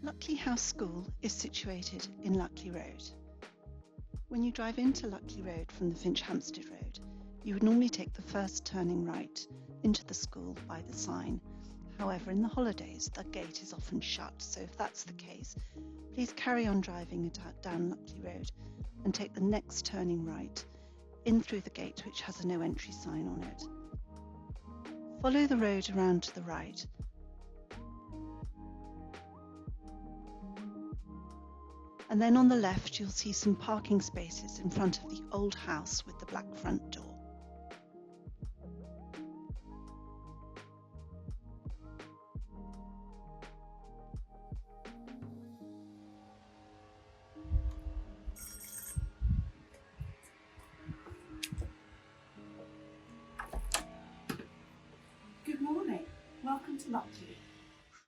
Luckley House School is situated in Luckley Road. When you drive into Luckley Road from the Finchampstead Road, you would normally take the first turning right into the school by the sign. However, in the holidays, the gate is often shut, so if that's the case, please carry on driving down Luckley Road and take the next turning right in through the gate, which has a no entry sign on it. Follow the road around to the right and then on the left you'll see some parking spaces in front of the old house with the black front door. Good morning. Welcome to Luckley